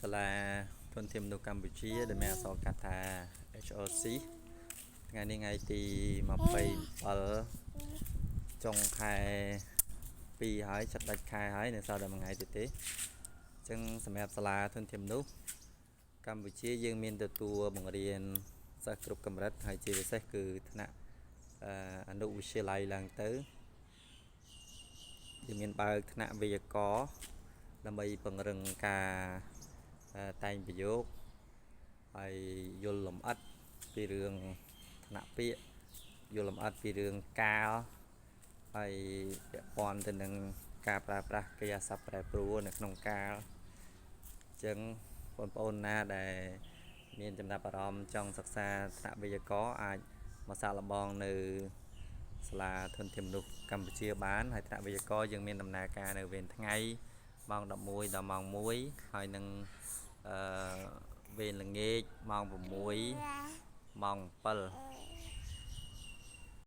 សាលាធនធានមនុស្សកម្ពុជាដែលមានអក្សរកាត់ថា HOC ថ្ងៃនេះថ្ងៃទី27ចុងខែ2ហើយចិត្តដាច់ខែហើយនៅសល់តែមួយថ្ងៃទៀតទេអញ្ចឹងសម្រាប់សាលាធនធានមនុស្សកម្ពុជាយើងមានទទួលបង្រៀនសិស្សគ្រប់កម្រិតហើយជាពិសេសគឺថ្នាក់អនុវិទ្យាល័យឡើងទៅយើងមានបើកថ្នាក់វេយ្យាករណ៍ដើម្បីពង្រឹងការតែងប្រយោគហើយយល់លម្អិតពីរឿងថ្នាក់ពាក្យយល់លម្អិតពីរឿងកាលហើយពាក់ព័ន្ធទៅនឹងការប្រើប្រាស់កិរិយាសព្ទប្រែប្រួលនៅក្នុងកាលអញ្ចឹងបងប្អូនណាដែលមានចំណាប់អារម្មណ៍ចង់សិក្សាថ្នាក់វេយ្យាករណ៍អាចមកសាកល្បងនៅសាលាធនធានមនុស្សកម្ពុជាបានហើយថ្នាក់វេយ្យាករណ៍យើងមានដំណើរការនៅវេនថ្ងៃម៉ោង11ដល់ម៉ោង1ហើយនឹងវេនល្ងាចម៉ោង6ម៉ោង7